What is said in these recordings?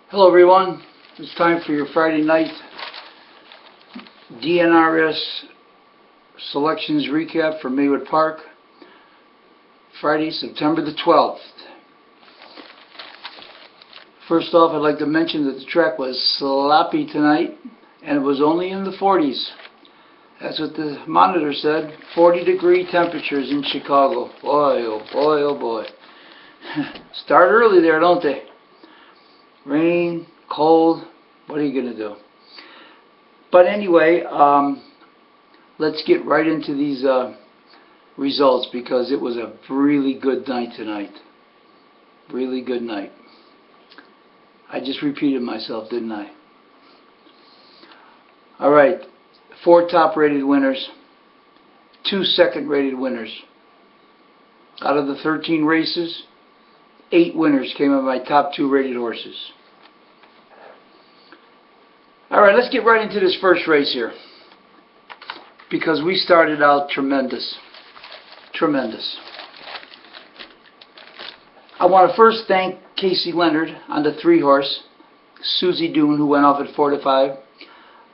Hello everyone, it's time for your Friday night DNRS selections recap for Maywood Park, Friday, September the 12th. First off, I'd like to mention that the track was sloppy tonight and it was only in the 40s. That's what the monitor said, 40-degree temperatures in Chicago. Boy, oh boy, oh boy. Start early there, don't they? Rain, cold, what are you going to do? But anyway, let's get right into these results because it was a really good night tonight. Really good night. I just repeated myself, didn't I? Alright, 4 top-rated winners, 2 second-rated winners. Out of the 13 races, 8 winners came of my top 2 rated horses. Alright, let's get right into this first race here. Because we started out tremendous. Tremendous. I want to first thank Casey Leonard on the 3-horse, Susie Doon, who went off at 4-5.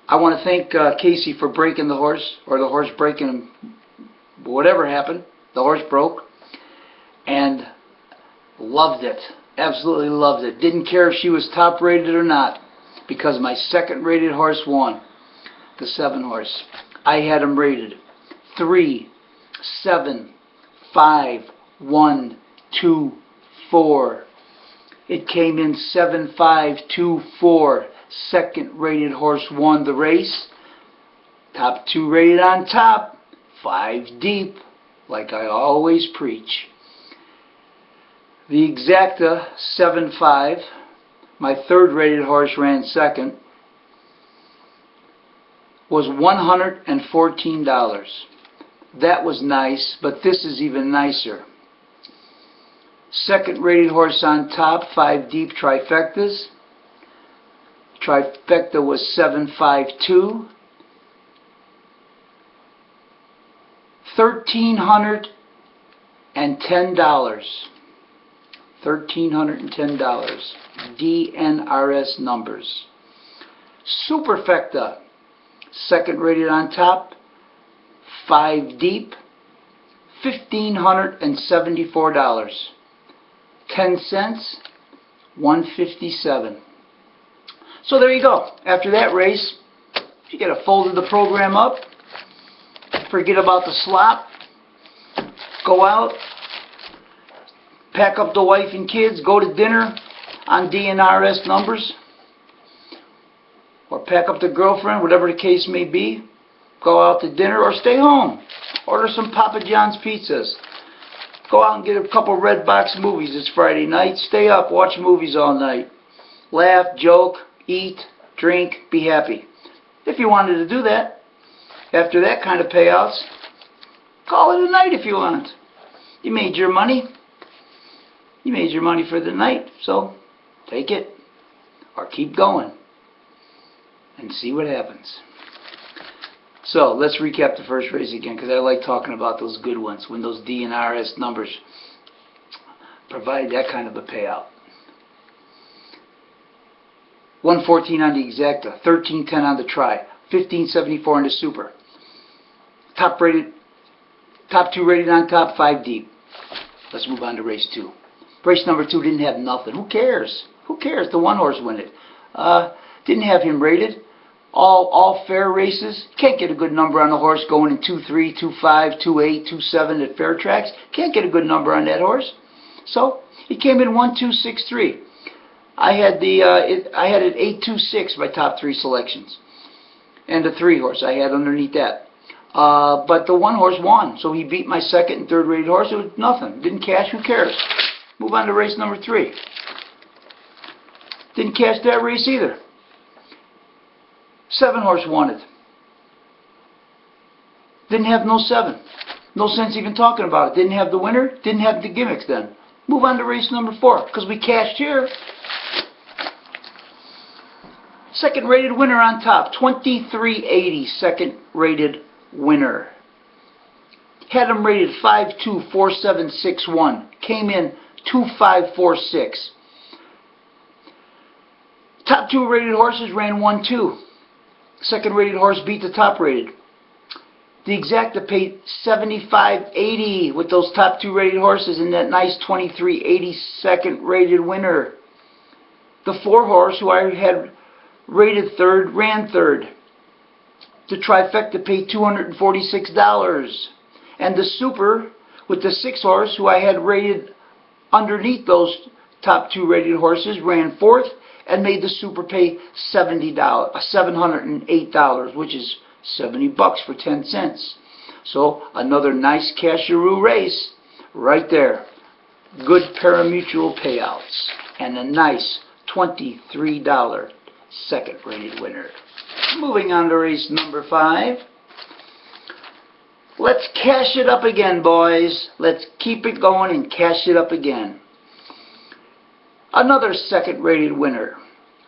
I want to thank Casey for breaking the horse, or the horse breaking him. Whatever happened, the horse broke. And loved it. Absolutely loved it. Didn't care if she was top rated or not, because my second rated horse won. The 7-horse. I had him rated 3, 7, 5, 1, 2, 4. It came in 7, 5, 2, 4. Second rated horse won the race. Top 2 rated on top. 5 deep, like I always preach. The Exacta 7-5, my third rated horse ran second, was $114. That was nice, but this is even nicer. Second rated horse on top, 5 deep trifectas. Trifecta was 752. $1,310. $1,310. DNRS numbers. Superfecta, second rated on top, 5 deep, $1,574. 10 cents, $157. So there you go. After that race, you get to fold the program up, forget about the slop, go out, pack up the wife and kids, go to dinner on DNRS numbers, or pack up the girlfriend, whatever the case may be, go out to dinner or stay home. Order some Papa John's pizzas. Go out and get a couple red box movies. It's Friday night. Stay up, watch movies all night. Laugh, joke, eat, drink, be happy. If you wanted to do that, after that kind of payouts, call it a night if you want. You made your money. You made your money for the night, so take it or keep going and see what happens. So let's recap the first race again, because I like talking about those good ones when those DNRS numbers provide that kind of a payout. 114 on the Exacta, 1310 on the Tri, 1574 on the Super. Top 2 rated on top, 5 deep. Let's move on to race 2. Race number 2 didn't have nothing. Who cares? Who cares? The 1-horse win it. Didn't have him rated. All fair races. Can't get a good number on the horse going in 2-3, 2-5, 2-8, 2-7 at fair tracks. Can't get a good number on that horse. So he came in 1-2-6-3. I had it 8-2-6 my top 3 selections, and the 3-horse I had underneath that. But the 1-horse won, so he beat my second and third rated horse. It was nothing. Didn't cash. Who cares? Move on to race number 3. Didn't cash that race either. 7-horse won it. Didn't have no 7. No sense even talking about it. Didn't have the winner. Didn't have the gimmicks then. Move on to race number 4, because we cashed here. Second rated winner on top, 2380. Second rated winner. Had him rated 5-2-4-7-6-1. Came in 2-5-4-6. Top 2 rated horses ran 1-2. Second rated horse beat the top rated. The Exacta paid $75.80 with those top 2 rated horses in that nice $23.80 second rated winner. The 4 horse who I had rated third ran third. The Trifecta paid $246. And the Super with the 6 horse who I had rated underneath those top 2 rated horses ran fourth and made the Super pay $708, which is $70 for 10 cents. So another nice casharoo race right there. Good parimutuel payouts and a nice $23 second rated winner. Moving on to race number 5. Let's cash it up again, boys. Let's keep it going and cash it up again. Another second rated winner.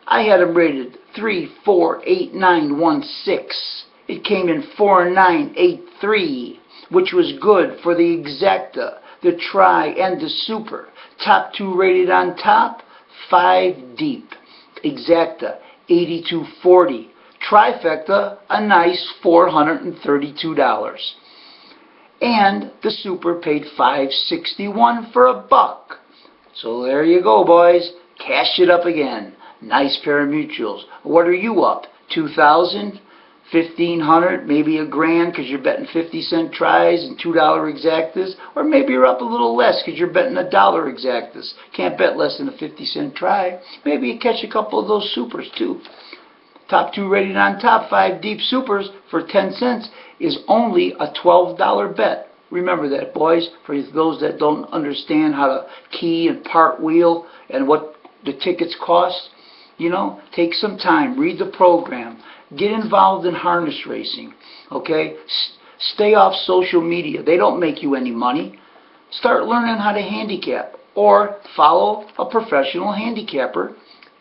I had him rated 3, 4, 8, 9, 1, 6. It came in 4, 9, 8, 3, which was good for the Exacta, the Tri, and the Super. Top 2 rated on top, 5 deep. Exacta, $82.40. Trifecta, a nice $432. And the Super paid $561 for a buck. So there you go, boys. Cash it up again. Nice parimutuels. What are you up? 2,000? 1,500? Maybe a grand because you're betting 50-cent tries and $2 exactas? Or maybe you're up a little less because you're betting $1 exactas. Can't bet less than a 50-cent try. Maybe you catch a couple of those Supers too. Top 2 rated on top, 5 deep Supers for 10 cents is only a $12 bet. Remember that, boys, for those that don't understand how to key and part wheel and what the tickets cost. You know, take some time, read the program, get involved in harness racing, okay? Stay off social media. They don't make you any money. Start learning how to handicap or follow a professional handicapper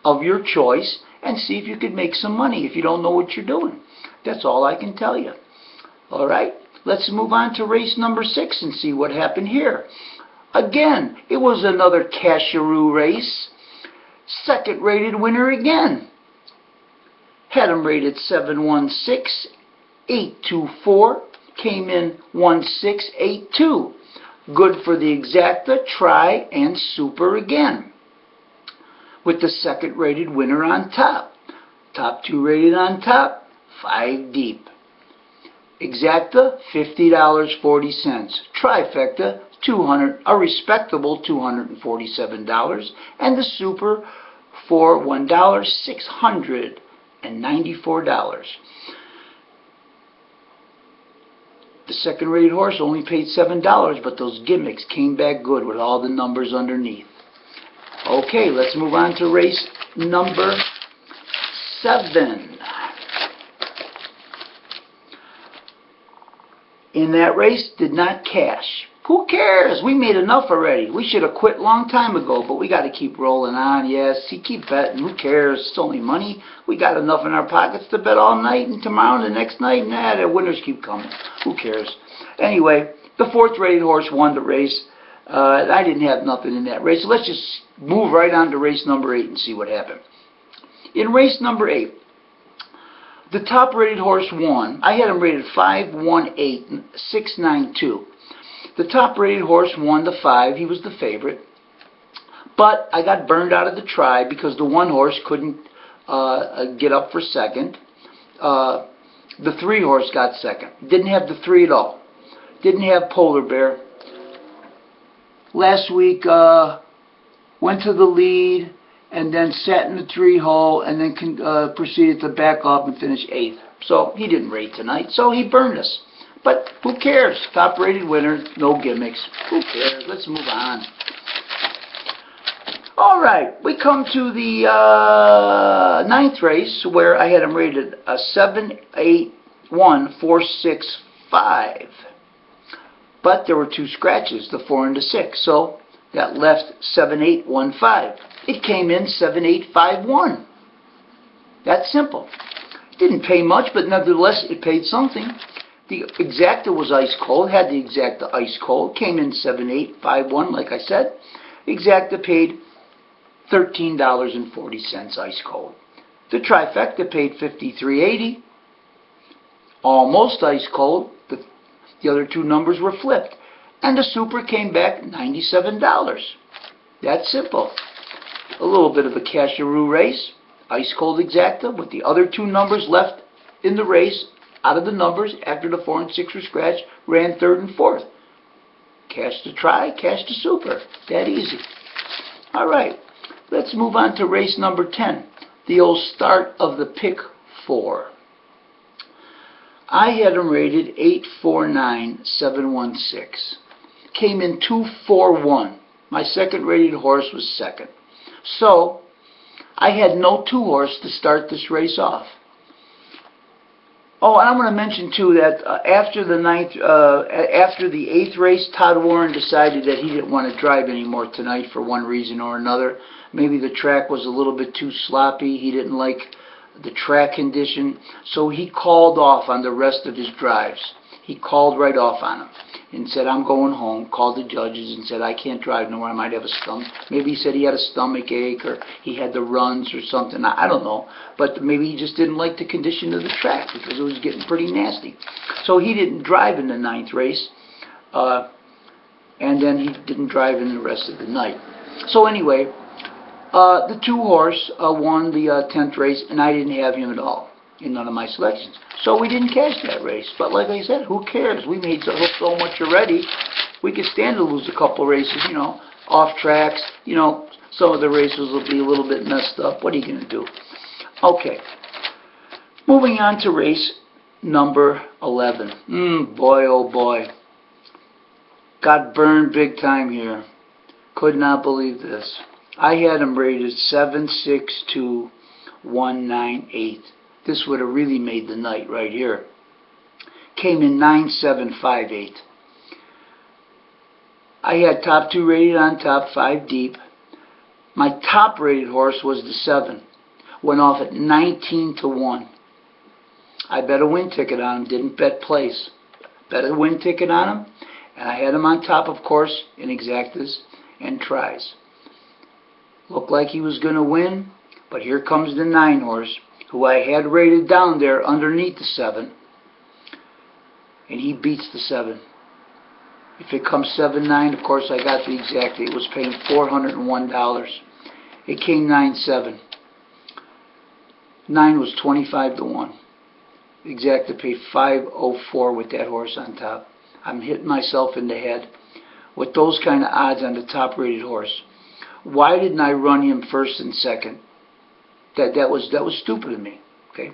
of your choice and see if you could make some money if you don't know what you're doing. That's all I can tell you. All right, let's move on to race number 6 and see what happened here. Again, it was another casharoo race. Second rated winner again. Had him rated 716, 824, came in 1682. Good for the Exacta, Tri, and Super again. With the second rated winner on top. Top 2 rated on top, 5 deep. Exacta, $50.40. Trifecta, a respectable $247, and the Super for $694. The second rated horse only paid $7, but those gimmicks came back good with all the numbers underneath. Okay, let's move on to race number 7. In that race, did not cash. Who cares? We made enough already. We should have quit a long time ago, but we got to keep rolling on. Yes, keep betting. Who cares? It's only money. We got enough in our pockets to bet all night and tomorrow and the next night. Nah, the winners keep coming. Who cares? Anyway, the 4th rated horse won the race. I didn't have nothing in that race. So let's just move right on to race number 8 and see what happened. In race number 8, the top rated horse won. I had him rated 518, 692. The top rated horse won the 5. He was the favorite. But I got burned out of the try because the 1 horse couldn't get up for second. The 3 horse got second. Didn't have the 3 at all. Didn't have Polar Bear. Last week went to the lead and then sat in the 3 hole and then proceeded to back off and finish 8th. So he didn't rate tonight, so he burned us. But who cares? Top rated winner, no gimmicks. Who cares? Let's move on. Alright, we come to the 9th race where I had him rated a 781-465. But there were 2 scratches, the 4 and the 6, so that left 7815. It came in 7851. That's simple. Didn't pay much, but nevertheless it paid something. The Exacta was ice cold, had the Exacta ice cold, came in 7851 like I said. Exacta paid $13.40 ice cold. The trifecta paid $53.80. Almost ice cold. The other two numbers were flipped. And the super came back $97. That's simple. A little bit of a casharoo race. Ice cold exacta with the other two numbers left in the race out of the numbers after the 4 and 6 were scratched, ran third and fourth. Cash the try, cash the super. That easy. Alright, let's move on to race number 10. The old start of the pick 4. I had them rated 849,716. Came in 241. My second rated horse was second. So, I had no 2 horse to start this race off. Oh, and I'm going to mention too that after the 8th race, Todd Warren decided that he didn't want to drive anymore tonight for one reason or another. Maybe the track was a little bit too sloppy. He didn't like the track condition, so he called off on the rest of his drives. He called right off on them and said, I'm going home, called the judges and said, I can't drive no more, I might have a stomach. Maybe he said he had a stomach ache or he had the runs or something, I don't know. But maybe he just didn't like the condition of the track because it was getting pretty nasty. So he didn't drive in the 9th race, and then he didn't drive in the rest of the night. So anyway, the 2 horse won the 10th race, and I didn't have him at all in none of my selections. So we didn't cash that race. But like I said, who cares? We made so much already. We could stand to lose a couple races, you know, off tracks. You know, some of the races will be a little bit messed up. What are you going to do? Okay. Moving on to race number 11. Boy, oh boy. Got burned big time here. Could not believe this. I had him rated 762,198. This would have really made the night right here. Came in 9758. I had top 2 rated on top, 5 deep. My top rated horse was the 7. Went off at 19-1. I bet a win ticket on him, didn't bet place. Bet a win ticket on him, and I had him on top, of course, in exactas and tries. Looked like he was going to win, but here comes the 9 horse, who I had rated down there underneath the 7, and he beats the 7. If it comes 7-9, of course I got the exact. It was paying $401. It came 9-7. 9 was 25-1. Exacta paid $504 with that horse on top. I'm hitting myself in the head with those kind of odds on the top rated horse. Why didn't I run him first and second? That was stupid of me. Okay,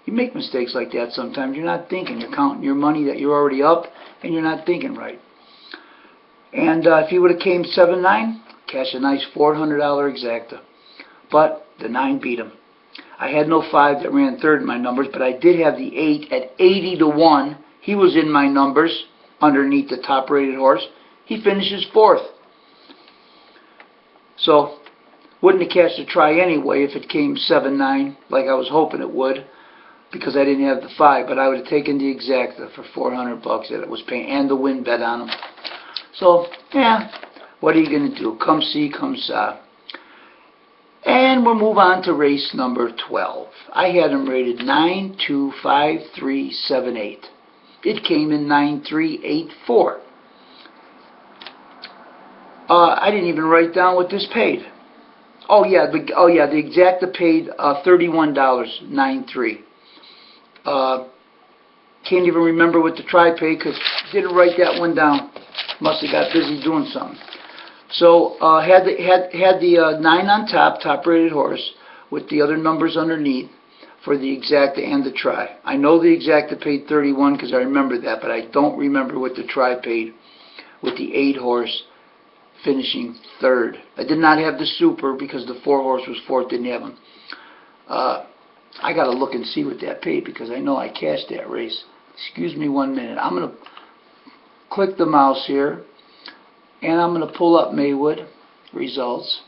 you make mistakes like that sometimes. You're not thinking. You're counting your money that you're already up, and you're not thinking right. And if he would have came 7-9, cash a nice $400 exacta. But the 9 beat him. I had no 5 that ran third in my numbers, but I did have the 8 at 80-1. He was in my numbers underneath the top rated horse. He finishes 4th. So wouldn't have cashed a try anyway if it came 7-9 like I was hoping it would, because I didn't have the 5, but I would have taken the exacta for $400 that it was paying, and the win bet on him. So, yeah, what are you going to do? Come see, come saw. And we'll move on to race number 12. I had him rated 925378. It came in 9384. I didn't even write down what this paid. Oh yeah, the exacta paid $31.93. Can't even remember what the try paid because didn't write that one down. Must have got busy doing something. So had the 9 on top, top rated horse, with the other numbers underneath for the exacta and the try. I know the exacta paid 31 because I remember that, but I don't remember what the try paid with the 8 horse finishing 3rd. I did not have the super because the 4 horse was 4th, didn't have him. I got to look and see what that paid because I know I cashed that race. Excuse me 1 minute. I'm going to click the mouse here, and I'm going to pull up Maywood results,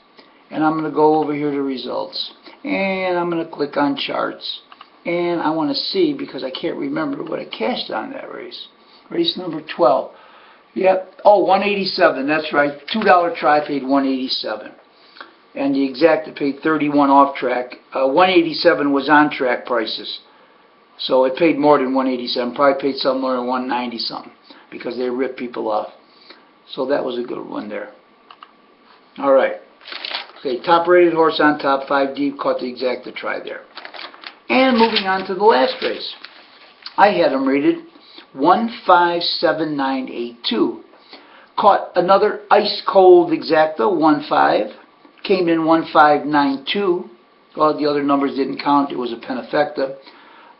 and I'm going to go over here to results, and I'm going to click on charts, and I want to see because I can't remember what I cashed on that race. Race number 12. Yep. Oh, 187. That's right. $2 try paid 187. and the exacta paid 31 off track. 187 was on track prices, so it paid more than 187. Probably paid somewhere around 190 something because they ripped people off. So that was a good one there. All right. Okay, top rated horse on top, 5 deep, caught the exacta try there. And moving on to the last race, I had him rated 157982. Caught another ice cold exacta, 1-5. Came in 1592. All the other numbers didn't count. It was a penifecta.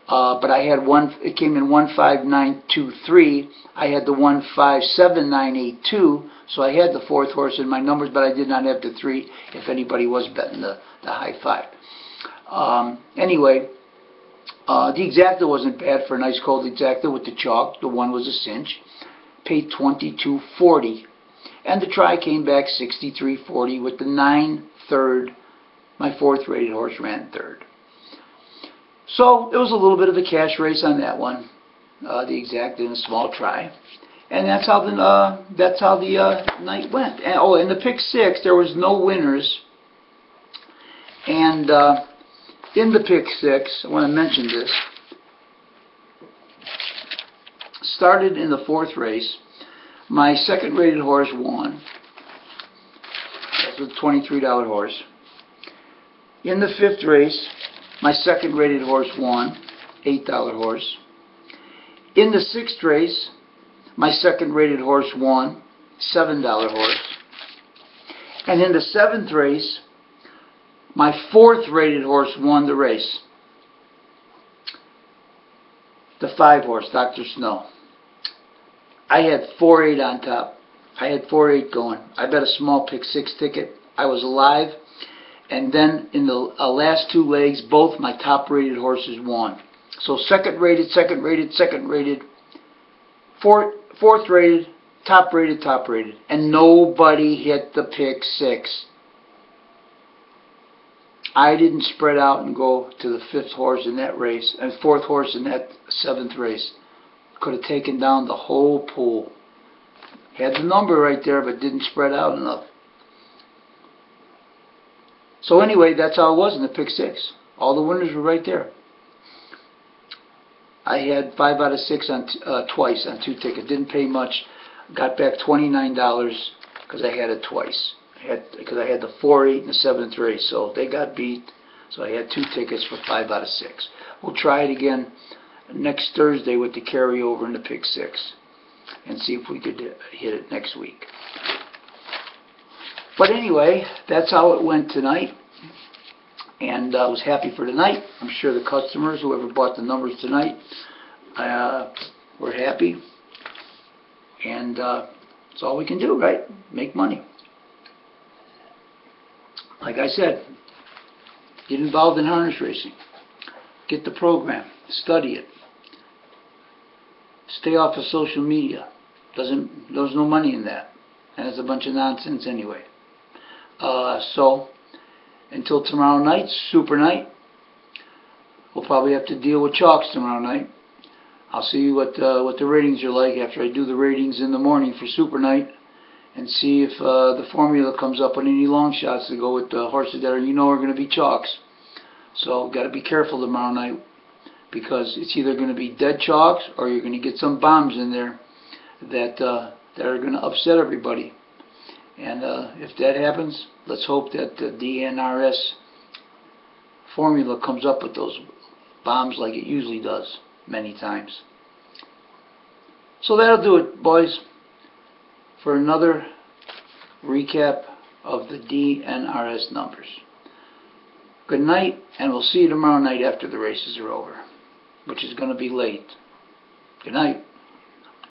But I had one. It came in 15923. I had the 157982. So I had the fourth horse in my numbers, but I did not have the 3. If anybody was betting the high 5. Anyway, the exacta wasn't bad for an ice cold exacta with the chalk. The one was a cinch. Paid $22.40, and the try came back $63.40 with the 9/3. My 4th rated horse ran 3rd. So it was a little bit of a cash race on that one, the exacta in a small try, and that's how the night went. And, oh, in the pick 6 there was no winners, and in the pick 6 I want to mention this. Started in the 4th race. My 2nd rated horse won. That's a $23 horse. In the 5th race, my 2nd rated horse won, $8 horse. In the 6th race, my 2nd rated horse won, $7 horse. And in the 7th race, my 4th rated horse won the race. The 5 horse, Dr. Snow. I had 4-8 on top. I had 4-8 going. I bet a small pick 6 ticket. I was alive. And then in the last 2 legs, both my top rated horses won. So 2nd rated, 2nd rated, 2nd rated, 4th rated, top rated, top rated. And nobody hit the pick 6. I didn't spread out and go to the 5th horse in that race, and 4th horse in that 7th race. Could have taken down the whole pool. Had the number right there, but didn't spread out enough. So anyway, that's how it was in the pick 6. All the winners were right there. I had 5 out of 6 on twice on 2 tickets. Didn't pay much. Got back $29 because I had it twice. Because I had the 4-8 in the 7th race, so they got beat. So I had 2 tickets for 5 out of 6. We'll try it again next Thursday with the carryover in the pick 6 and see if we could hit it next week. But anyway, that's how it went tonight, and I was happy for tonight. I'm sure the customers, whoever bought the numbers tonight, were happy, and that's all we can do, right? Make money. Like I said, get involved in harness racing. Get the program. Study it. Stay off of social media. There's no money in that. And it's a bunch of nonsense anyway. So, until tomorrow night, Super Night, we'll probably have to deal with chalks tomorrow night. I'll see what the ratings are like after I do the ratings in the morning for Super Night, and see if the formula comes up on any long shots to go with the horses that are going to be chalks. So, got to be careful tomorrow night, because it's either going to be dead chalks or you're going to get some bombs in there that are going to upset everybody. And if that happens, let's hope that the DNRS formula comes up with those bombs like it usually does many times. So that'll do it, boys, for another recap of the DNRS numbers. Good night, and we'll see you tomorrow night after the races are over, which is going to be late. Good night.